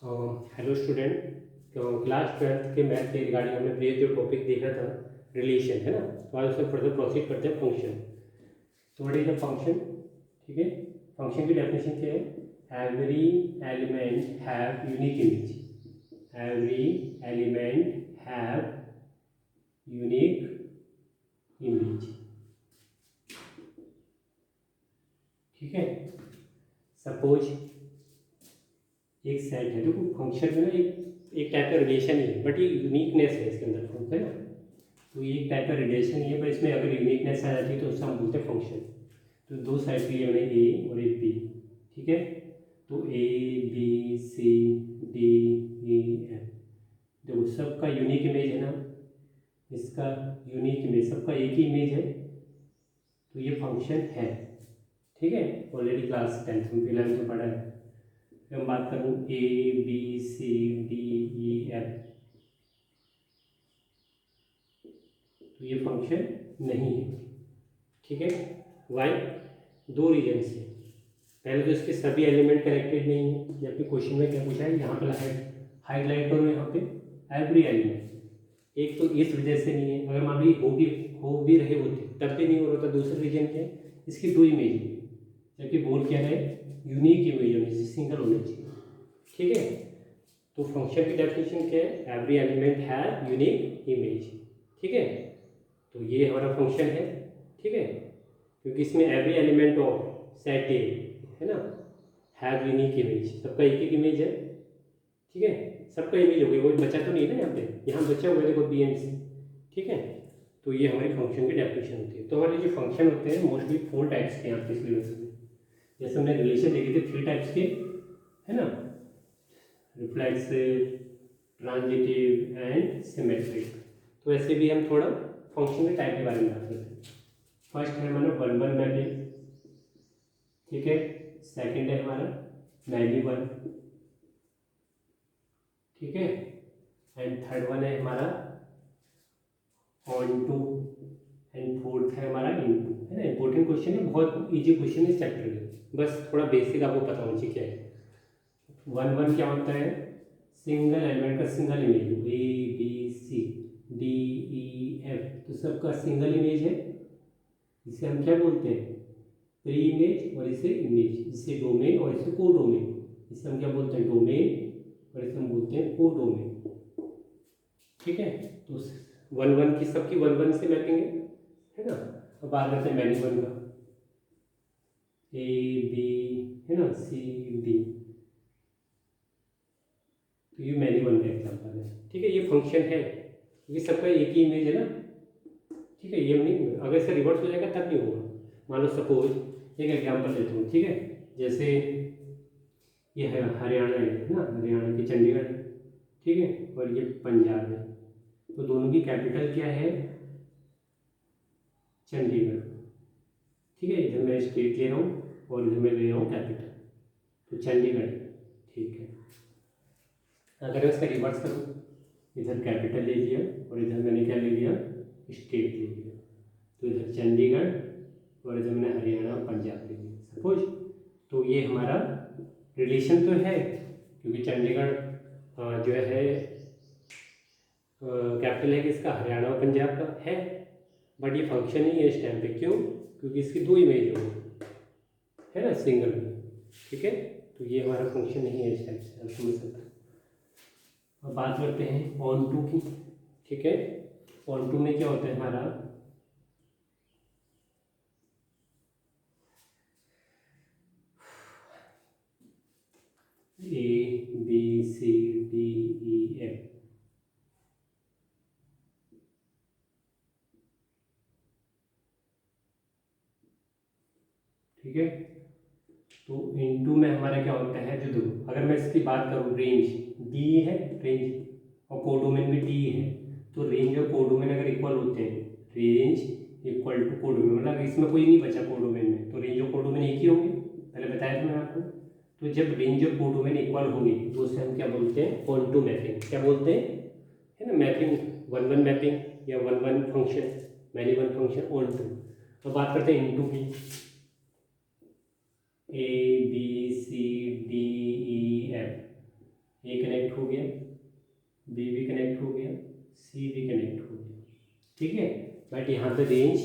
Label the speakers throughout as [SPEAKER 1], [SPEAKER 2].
[SPEAKER 1] Hello student. तो class 12th के math के रिगार्डिंग हमने प्रीवियस जो टॉपिक देखा था रिलेशन है ना, तो आज उसमें फर्दर प्रोसीड करते हैं फंक्शन। तो व्हाट इज द फंक्शन? ठीक है, फंक्शन की डेफिनेशन क्या है? Every element have unique image. Every element have unique image. ठीक है, सपोज एक सेट है, देखो फंक्शन में ना एक टाइप का रिलेशन ही है, बट ये यूनिकनेस है इसके अंदर फंक्शन है ना। तो ये एक टाइप का रिलेशन ही है, पर इसमें अगर यूनिकनेस आ जाती है तो उससे हम बोलते हैं फंक्शन। तो दो साइड के लिए हमने ए और एक बी। ठीक है, तो A B C D E F, देखो सबका यूनिक इमेज है ना, इसका यूनिक इमेज, सबका एक ही इमेज है, तो ये फंक्शन है। ठीक है, ऑलरेडी क्लास 10th में फिलहाल में पढ़ा है। हम बात करूँ A B C D E F, तो ये फंक्शन नहीं है। ठीक है, वाई? दो रीजन से। पहले तो इसके सभी एलिमेंट कनेक्टेड नहीं है, जबकि क्वेश्चन में क्या पूछा है, यहाँ पर हाईलाइट करो यहाँ पे एवरी एलिमेंट। एक तो इस वजह से नहीं है, अगर मान लो हो भी रहे होते तब भी नहीं हो रहा था। दूसरा रीजन क्या है, इसकी दो इमेज है, जबकि बोल क्या है, यूनिक इमेज होनी चाहिए, सिंगल होनी चाहिए। ठीक है, तो फंक्शन की डेफिनेशन क्या है? Every element have unique image. ठीक है, तो ये हमारा फंक्शन है। ठीक है, क्योंकि इसमें एवरी एलिमेंट ऑफ सेट ए है ना हैव यूनिक इमेज, सबका एक एक इमेज है। ठीक है, सबका इमेज हो गया, कोई बचा तो नहीं है ना यहाँ पे, यहाँ बचा हुआ है देखो बी एंड सी। ठीक है, तो ये हमारी फंक्शन की डेफिनेशन होती है। तो हमारे जो फंक्शन होते हैं मोस्टली 4 टाइप्स के यहाँ पे सिलेबस में। जैसे हमने रिलेशन देखे थे 3 टाइप्स के, है ना, रिफ्लेक्सिव, ट्रांजिटिव एंड सिमेट्रिक। तो ऐसे भी हम थोड़ा फंक्शन के टाइप के बारे में बात करते हैं। फर्स्ट है हमारा वन वन मैपिंग। ठीक है, सेकंड है हमारा मैनी वन। ठीक है, एंड थर्ड वन है हमारा ऑन टू, एंड फोर्थ है हमारा इन टू। है ना, इंपॉर्टेंट क्वेश्चन है, बहुत इजी क्वेश्चन है इस चैप्टर के, बस थोड़ा बेसिक आपको पता होना चाहिए क्या है। वन वन क्या होता है? सिंगल एलिमेंट का single image, A B C D E F, तो सबका सिंगल इमेज है। इसे हम क्या बोलते हैं? प्री इमेज, और इसे इमेज, इसे डोमेन और इसे को डोमेन। इसे हम क्या बोलते हैं? डोमेन, और इसे हम बोलते हैं को डोमेन। ठीक है, तो वन वन की सबकी वन वन से मैपिंग है ना। अब बात करते हैं मैनी वन का, ए बी है ना, सी डी, तो ये मैनी वन का एग्जाम्पल है। ठीक है, ये फंक्शन है, ये सबका एक ही इमेज है ना। ठीक है, ये नहीं, अगर इसे रिवर्स हो जाएगा तब नहीं होगा। मान लो सपोज एक एग्जांपल देता हूँ। ठीक है, जैसे ये है हरियाणा है ना, हरियाणा की चंडीगढ़। ठीक है, और ये पंजाब है, तो दोनों की कैपिटल क्या है? चंडीगढ़। ठीक है, इधर मैं स्टेट ले रहा हूँ और इधर मैं ले रहा हूँ कैपिटल, तो चंडीगढ़। ठीक है, अगर मैं इसका रिवर्स करूँ, इधर कैपिटल ले लिया और इधर मैंने क्या ले लिया? स्टेट ले लिया, तो इधर चंडीगढ़ और इधर मैंने हरियाणा और पंजाब ले लिया सपोज। तो ये हमारा रिलेशन तो है, क्योंकि चंडीगढ़ जो है कैपिटल है किसका? हरियाणा और पंजाब का है, बट ये फंक्शन ही है इस टाइम पे। क्यों? क्योंकि इसकी दो इमेज हो है ना, सिंगल में। ठीक है, तो ये हमारा फंक्शन नहीं है इस टाइप से, आप समझ सकते हैं। अब बात करते हैं ऑन टू की। ठीक है, ऑन टू में क्या होता है हमारा? A B C D E F. ठीक है, तो इनटू में हमारा क्या होता है? जो देखो, अगर मैं इसकी बात करूँ, रेंज डी है, रेंज और कोडोमेन भी डी है, तो रेंज और कोडोमेन अगर इक्वल होते हैं, रेंज इक्वल टू कोडोमेन, मतलब इसमें कोई नहीं बचा कोडोमेन में, तो रेंज और कोडोमेन एक ही होंगे, पहले बताया था मैंने आपको। तो जब रेंज और कोडोमेन इक्वल होंगे तो उसे हम क्या बोलते हैं? Onto mapping. क्या बोलते हैं? है ना, मैपिंग, वन वन मैपिंग या one one function, many one function, onto. अब बात करते हैं इनटू की। A B C D E F, एक यहाँ पे रेंज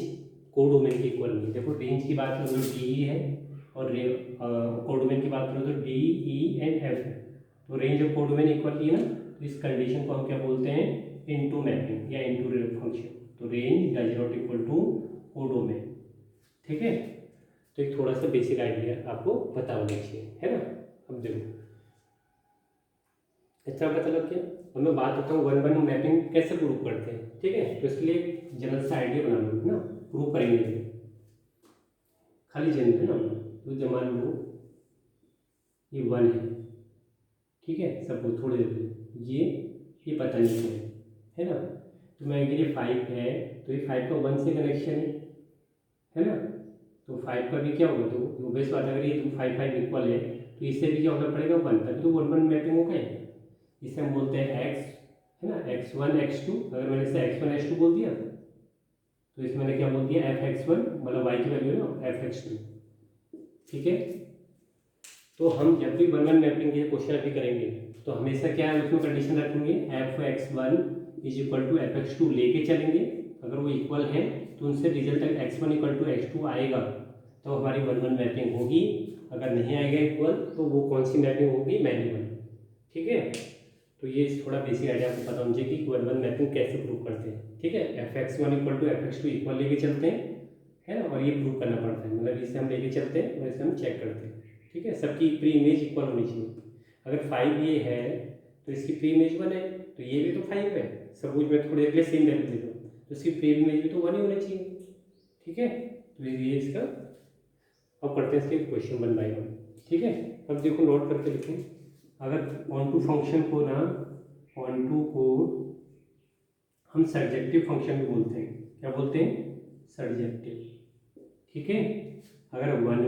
[SPEAKER 1] कोडोमेन के इक्वल नहीं है। देखो रेंज की बात करो तो डी है और कोडोमेन की बात करो तो डी ई एंड एफ है। तो रेंज ऑफ कोडोमेन इक्वल नहीं है ना, तो इस कंडीशन को हम क्या बोलते हैं, इनटू मैपिंग या इनटू फंक्शन। तो range does not equal to codomain. ठीक है, तो एक थोड़ा सा बेसिक आइडिया आपको पता होना चाहिए, है ना। अब देखो अच्छा पता लग गया। अब मैं बात करता हूँ वन वन मैपिंग कैसे प्रूव करते हैं। ठीक है, तो इसके लिए जनरल सा आइडिया बना लो ना, प्रूव करेंगे खाली जनरल ना। तो जब मान लो ये वन है, ठीक है, सब थोड़े ये पता नहीं है ना। तो मैं ये 5 है, तो ये 5 का 1 से कनेक्शन है ना। तो 5 का भी क्या होगा, तो बेस बात अगर ये 5 5 इक्वल है तो इससे भी क्या होना पड़ेगा 1, तभी तो 1 1 मैपिंग होगा। इसे हम बोलते हैं x, है ना, x1 x2। अगर मैंने इसे x1 x2 बोल दिया तो इसमें मैंने क्या बोल दिया f(x1) मतलब y की वैल्यू है ना f(x2). ठीक है, तो हम जब भी 1 1 मैपिंग के क्वेश्चन अभी करेंगे तो हमेशा क्या है उसमें कंडीशन रखेंगे f(x1) is equal to f(x2) लेके चलेंगे। अगर वो इक्वल है तो उनसे result x1 equal to x2 आएगा तो हमारी 1 1 मैपिंग होगी। अगर नहीं आएगा इक्वल तो वो कौन सी मैपिंग होगी, मैन्युअल। ठीक है, तो ये थोड़ा बेसिक आइडिया आपको पता होना चाहिए कि 1 1 मैपिंग कैसे प्रूव करते हैं। ठीक है, f(x1) equal to f(x2) equal लेके चलते हैं, है ना, और ये प्रूव करना पड़ता है, मतलब इसे हम लेके चलते हैं और इसे हम चेक करते हैं। ठीक है, सबकी प्री इमेज इक्वल होनी चाहिए। अगर 5 ये है तो इसकी प्री इमेज 1 है, तो ये भी तो 5 है। सपोज मैं थोड़ी देर के लिए सेम वैल्यू दे दूँ तो इसकी प्री इमेज भी तो 1 ही होनी चाहिए। ठीक है, तो ये इसका अब करते हैं इसके क्वेश्चन 1 बाय 1। ठीक है, अब देखो नोट करके लिखें। अगर ऑन टू फंक्शन को ना, ऑन टू को हम सर्जेक्टिव फंक्शन भी बोलते हैं। क्या बोलते हैं, सर्जेक्टिव। ठीक है, अगर 1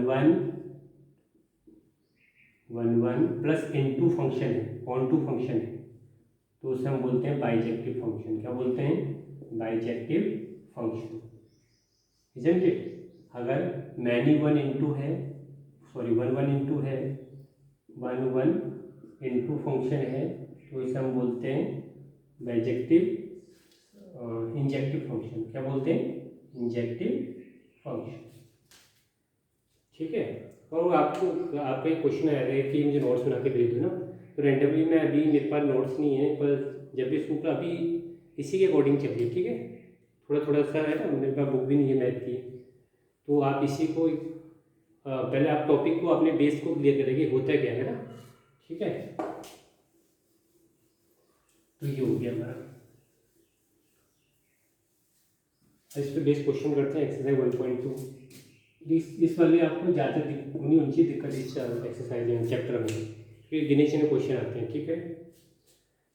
[SPEAKER 1] 1 प्लस इनटू फंक्शन है, ऑन टू फंक्शन है, तो उसे हम बोलते हैं बाइजेक्टिव फंक्शन। क्या बोलते हैं, बाइजेक्टिव फंक्शन, इजंट इट। अगर मैनी 1 इंटू है, सॉरी 1 1 इंटू है, 1 1 इंटू फंक्शन है, तो इसे हम बोलते हैं बाइजेक्टिव इंजेक्टिव फंक्शन। क्या बोलते हैं, इंजेक्टिव फंक्शन। ठीक है, और आपको आपका एक क्वेश्चन आया है कि मुझे नोट्स बना के भेज दो ना, तो रैंडमली मैं अभी मेरे पास नोट्स नहीं है, पर जब भी इसको अभी इसी के अकॉर्डिंग चलिए। ठीक है, थोड़ा थोड़ा सा है ना, मेरे पास बुक भी नहीं है मैथ की, तो आप इसी को पहले आप टॉपिक को अपने बेस को क्लियर करेंगे होता क्या है ना। ठीक है, तो ये हो गया हमारा। इस पर बेस क्वेश्चन करते हैं एक्सरसाइज 1.2। इस वाले आपको ज़्यादा नहीं होनी चाहिए दिक्कत इस एक्सरसाइज में, चैप्टर में, फिर गिने चुने क्वेश्चन आते हैं। ठीक है,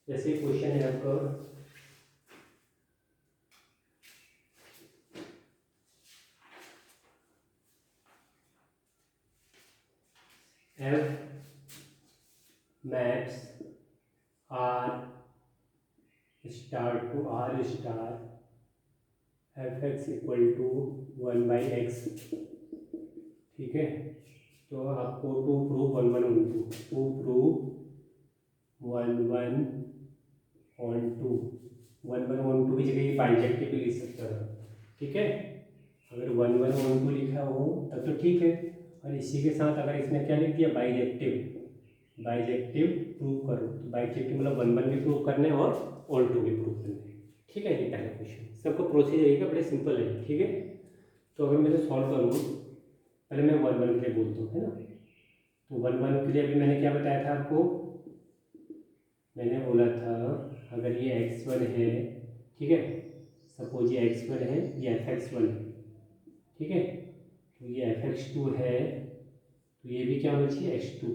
[SPEAKER 1] जैसे क्वेश्चन है आपका f maps r star to r star f(x) equal to 1 by x। ठीक है, तो आपको to prove 1 1 onto, to prove 1 1 onto, 1 1 onto की जगह ये बाइजेक्टिव भी लिख सकता था। ठीक है, अगर 1 1 ऑन टू लिखा हो तब तो ठीक है, और इसी के साथ अगर इसने क्या लिख दिया बाइजेक्टिव, बाइजेक्टिव प्रूव करो, तो बाइजेक्टिव मतलब 1 1 भी प्रूव करना है और ऑन टू भी प्रूव करना है। ठीक है, ये पहला क्वेश्चन, सबका प्रोसीजर ये बड़े सिंपल है। ठीक है, तो अगर मैं सॉल्व करूँ, पहले मैं 1 1 के लिए बोलता हूँ, है ना। तो 1 1 के लिए अभी मैंने क्या बताया था आपको, मैंने बोला था अगर ये x1 है, ठीक है, सपोज ये x1 है, ये f(x1) है, ठीक है, तो ये f(x2) है, तो ये भी क्या होना चाहिए x2।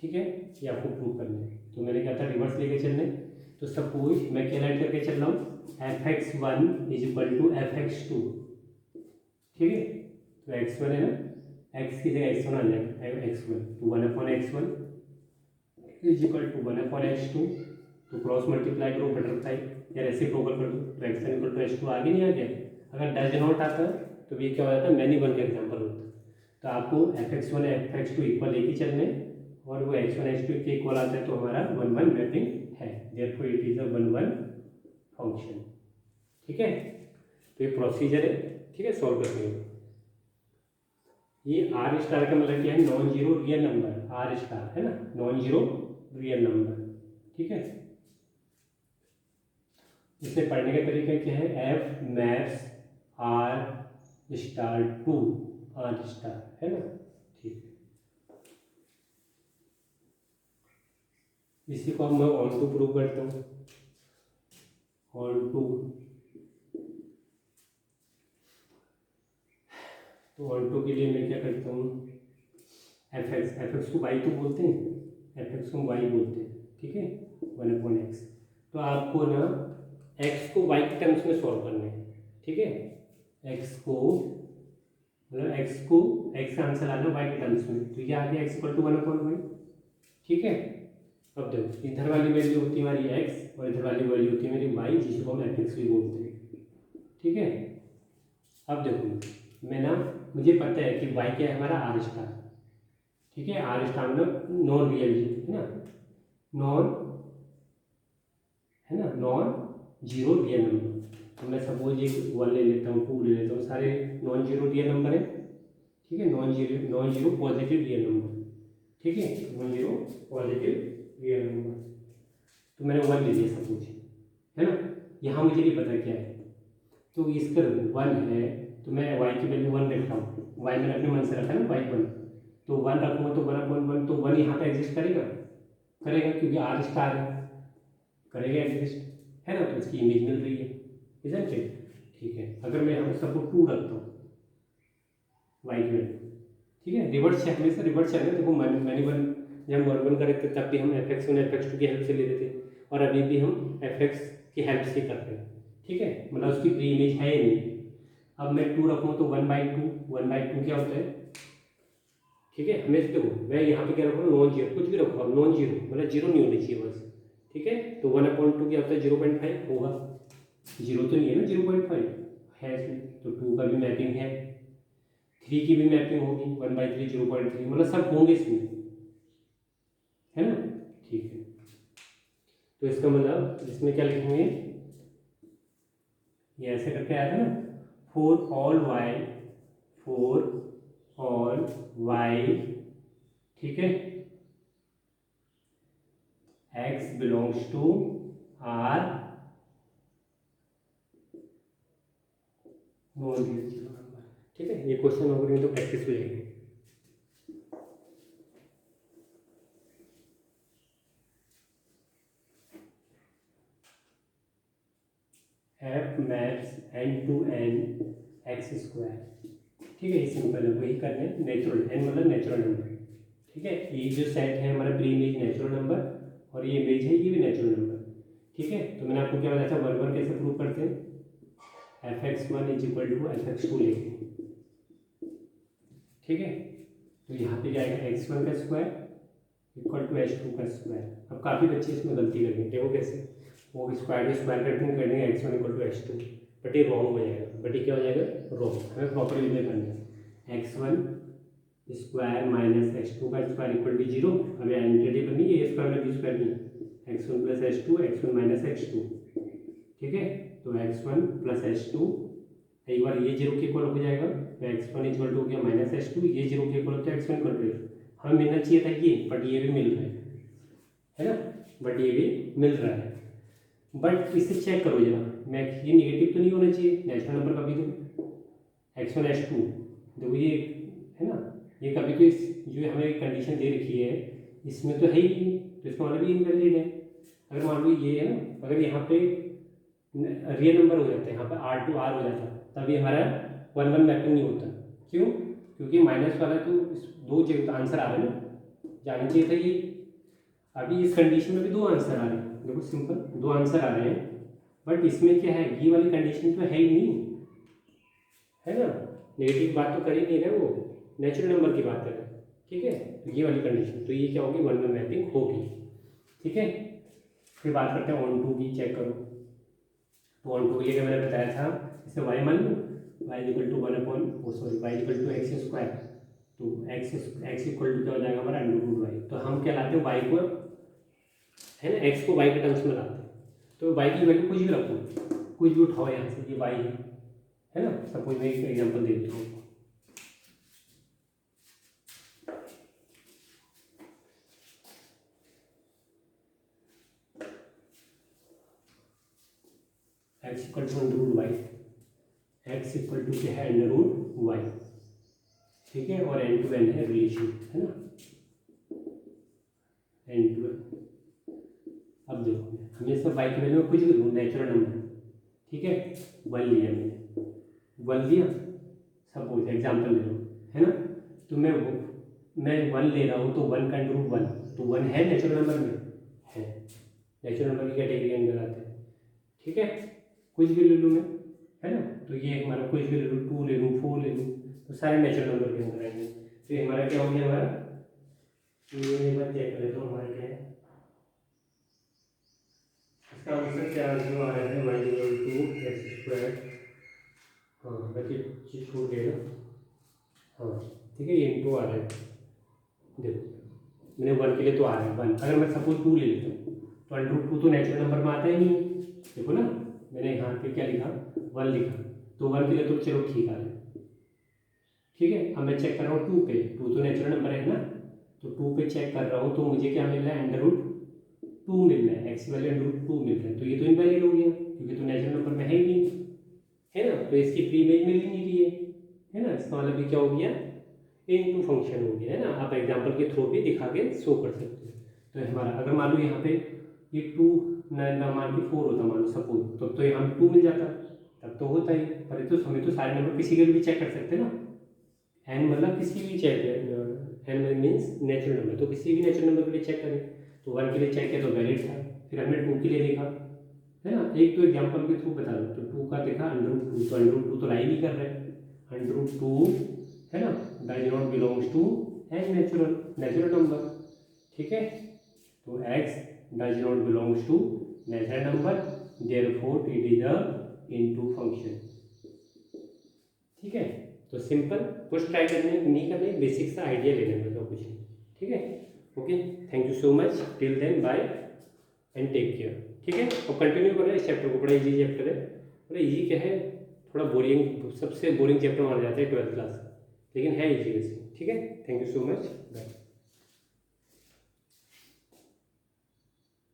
[SPEAKER 1] ठीक है, ये आपको प्रूव करना है। तो मैंने क्या था रिवर्स लेके चलने, तो सपोज मैं क्या राइट करके चल रहा हूँ f(x1) is equal to f(x2). ठीक है, तो x1 है ना, x की जगह x1 आ जाएगा, x1 तो 1/x1 is equal to 1/x2। तो क्रॉस मल्टीप्लाई करो बटरफ्लाई या रेसिप्रोकल कर दो, तो x1 इक्वल टू x2 आगे नहीं आ गया। अगर डज नॉट आता तो ये क्या हो जाता है, मैनी 1 का एग्जाम्पल होता है। तो आपको f(x1) f(x2) इक्वल लेके चलने, और वो x1 x2 के इक्वल आता है तो हमारा 1 1 मैपिंग है, therefore it is a 1 1 function. ठीक है, तो ये प्रोसीजर है, ठीक है, सॉल्व करने का। ये आर स्टार का मतलब क्या है, non zero real number, R star है ना, नॉन जीरो रियल नंबर, ठीक है। इसे पढ़ने का तरीका क्या है, F maps R star to R star, है ना, ठीक है। इसी को मैं ऑन टू प्रूव करता हूँ, ऑन टू। तो ऑन टू के लिए मैं क्या करता हूँ, एफ एक्स को वाई तो बोलते हैं, एफ एक्स को वाई बोलते हैं, ठीक है, 1/x। तो आपको ना एक्स को वाई के टर्म्स में सॉल्व करना है, ठीक है। एक्स को मतलब एक्स को एक्स का आंसर आना वाई के टर्म्स में, तो ये आ गया एक्स इक्वल टू 1/y, ठीक है। अब देखो इधर वाली वैल्यू होती है हमारी एक्स और इधर वाली वैल्यू होती है मेरी वाई, जिसको हम एफ एक्स भी बोलते हैं, ठीक है। अब देखो मैं ना, मुझे पता है कि वाई क्या है हमारा, आर स्टार, ठीक है। आर स्टार मतलब नॉन रियल है ना, नॉन है ना, नॉन जीरो रियल नंबर। तो मैं सपोज ये 1 ले लेता हूँ, 2 ले लेता हूँ, सारे नॉन जीरो रियल नंबर है, ठीक है, non zero positive real number, ठीक है, non zero positive real number. तो मैंने 1 ले लिया सपोज, है ना। यहाँ मुझे नहीं पता क्या है, तो इसका 1 है, तो मैं y की वैल्यू 1 रखता हूँ, y मैंने अपने मन से रखा ना, y 1, तो 1 रखूँगा तो 1/1, तो 1 यहाँ पे एग्जिस्ट करेगा, करेगा क्योंकि आर स्टार है, करेगा एग्जिस्ट, है ना। तो इसकी इमेज मिल रही है, इजंट इट, ठीक है। अगर मैं यहाँ सबको 2 रखता हूँ y की वैल्यू, ठीक है, रिवर्स चेक, हमेशा रिवर्स चेक है। देखो मैंने वन जब हम 1/1 कर रहे थे तब भी हम fx1 fx2 की हेल्प से ले रहे थे, और अभी भी हम fx की हेल्प से कर रहे हैं, ठीक है, मतलब उसकी प्री इमेज है या नहीं। अब मैं 2 रखूँ तो 1/2 क्या होता है, ठीक है। हमें देखो मैं यहाँ पे क्या रखूँ, नॉन जीरो, कुछ भी रखो आप, नॉन जीरो मतलब जीरो नहीं होनी चाहिए बस, ठीक है। तो 1/2 क्या होता है, 0.5 होगा, जीरो तो नहीं है ना, 0.5 है इसमें, तो 2 का भी मैपिंग है, 3 की भी मैपिंग होगी, 1/3 0.3, मतलब सब होंगे इसमें, है ना, ठीक है। तो इसका मतलब इसमें क्या लिखेंगे, ये ऐसे करके आया था ना, फॉर ऑल वाई, ठीक है, X belongs to R non real zero number, ठीक है। ये क्वेश्चन हो गए तो प्रैक्टिस हो जाएगी। F maps n to n x², ठीक है, ये सिंपल है, वही करना है, नेचुरल, n मतलब नेचुरल नंबर, ठीक है। ये जो सेट है हमारा प्री इमेज नेचुरल नंबर, और ये इमेज है ये भी नेचुरल नंबर, ठीक है। तो मैंने आपको क्या बताया था, 1/1 कैसे प्रूव करते हैं, fx1 = fx2 लेके, ठीक है। तो यहाँ पे क्या आएगा, x1 का स्क्वायर = h2 का स्क्वायर। अब काफ़ी बच्चे इसमें गलती करेंगे, देखो कैसे, वो स्क्वायर करते हैं, कर देंगे x1 = h2, बट ये रॉन्ग हो जाएगा, बट ये क्या हो जाएगा, रॉन्ग। हमें प्रॉपर वे में करना है, x1 स्क्वायर माइनस x2 का स्क्वायर = 0, हमें आइडेंटिटी करनी है, ये स्क्वायर में भी स्क्वायर नहीं, x1 + h2 x1 minus x2, ठीक है। तो x1 + h2, एक बार ये 0 के इक्वल हो जाएगा, तो x1 = हो गया -h2, ये 0 के इक्वल होता है x1 = हमें मिलना चाहिए था ये, बट ये भी मिल रहा है ना, बट ये भी मिल रहा है। बट इसे चेक करो जरा, मैं ये निगेटिव तो नहीं होना चाहिए, नेचुरल नंबर कभी तो x1 h2, देखो ये है ना, ये कभी तो इस जो हमें कंडीशन दे रखी है इसमें तो है ही नहीं, तो इसका मतलब ये इनवैलिड है। अगर मान लो ये है ना, अगर यहाँ पे रियल नंबर हो जाता है, यहाँ पे r to r हो जाता, तभी हमारा 1/1 मैपिंग नहीं होता, क्यों, क्योंकि माइनस वाला तो दो जगह आंसर आ रहे हैं ना, जाना चाहिए था ये। अभी इस कंडीशन में भी 2 आंसर आ रहे हैं, देखो सिंपल 2 आंसर आ रहे हैं, बट इसमें क्या है, ये वाली कंडीशन तो है ही नहीं, है ना, नेगेटिव बात तो कर ही नहीं रहे, वो नेचुरल नंबर की बात कर रहे हैं, ठीक है। तो ये वाली कंडीशन, तो ये क्या होगी, 1/1 मैपिंग होगी, ठीक है। फिर बात करते हैं ऑन टू की, चेक करो। तो ऑन टू के लिए मैंने बताया था, इसे y मान लो, y = 1/y = x², तो x = क्या हो जाएगा हमारा, √y। तो हम क्या लाते हैं, y को, है ना, x को y के टर्म्स में लाते हैं, तो y की वैल्यू कुछ भी रखो, कुछ भी उठाओ यहाँ से, ये y है, है ना। सपोज मैं एक एग्जांपल दे देता हूँ, x equal to under root Y, X equal to क्या है अंडर रूट वाई, ठीक है, और एन टू एन है रिलेशन, है ना, एन टू एन। अब देखो हमेशा वाई की वैल्यू में कुछ भी लूँ, नेचुरल नंबर, ठीक है, वन लिया मैंने, वन लिया, सपोज एग्जाम्पल ले लो, है ना, तो मैं वन ले रहा हूँ, तो वन का अंडर रूट वन, तो वन है नेचुरल नंबर में, है, नेचुरल नंबर की कैटेगरी के अंदर आते हैं, ठीक है, कुछ भी ले लूँ मैं, है ना, तो ये हमारा कुछ भी ले लूँ, टू ले लूँ, फोर ले लूँ, तो सारे नेचुरल नंबर के अंदर आएंगे। तो ये हमारा क्या हो गया, हमारा ये एक बार चेक करें तो हमारा क्या है, इसका आंसर क्या जो आ रहा है, Y equal to X square, हाँ बल्कि चीज छूट गया, हाँ ठीक है, ये इंटू आ रहा है, देखो मैंने वन के लिए तो आ रहा है वन, अगर मैं सपोज टू ले लेता हूँ तो अंडर रूट टू तो नेचुरल नंबर में आता ही नहीं है, देखो ना मैंने यहाँ पे क्या लिखा, वन लिखा, तो वन के लिए तो चलो ठीक आ रहा है, ठीक है। अब मैं चेक कर रहा हूँ टू पे, टू तो नेचुरल नंबर है ना, तो टू पे चेक कर रहा हूँ, तो मुझे क्या मिल रहा है, अंडर रूट टू मिल रहा है, एक्स की वैल्यू अंडर रूट टू मिल रहा है, तो ये तो इनवैलिड हो गया क्योंकि तो नेचुरल नंबर में है ही नहीं, है ना, तो इसकी प्री इमेज मिल ही नहीं रही है ना, इसका मतलब ये क्या हो गया, इनटू फंक्शन हो गया, है ना। आप एग्जांपल के थ्रू भी दिखा के शो कर सकते हो। तो हमारा अगर मान लो यहाँ पे ये टू ना मान के फोर होता मान लो सपोज, तब तो यहाँ टू मिल जाता, तब तो होता ही, पर तो हमें तो सारे नंबर किसी के भी चेक कर सकते हैं ना, एन मतलब किसी भी check, N means natural number, तो किसी भी नेचुरल नंबर के लिए चेक करें, तो वन के लिए चेक किया तो वैलिड था, फिर हमने टू के लिए देखा, है ना, एक तो एग्जाम्पल के थ्रू बता दो, तो टू का देखा अंडर रूट टू, तो अंडर रूट टू तो लाई नहीं कर रहे, अंडर रूट टू, है ना, does not belongs to N natural number, ठीक है, तो X does not belongs to natural number, therefore it is a into function, ठीक है। तो सिंपल, कुछ ट्राई करने नहीं करने, बेसिक सा आइडिया लेने में तो कुछ नहीं, ठीक है। Okay, thank you so much, till then bye and take care, ठीक है। और कंटिन्यू करें इस चैप्टर को, बड़ा इजी चैप्टर है, बड़ा इजी क्या है, थोड़ा बोरिंग, सबसे बोरिंग चैप्टर माना जाता है 12th क्लास, लेकिन है इजी वैसे, ठीक है। Thank you so much, bye.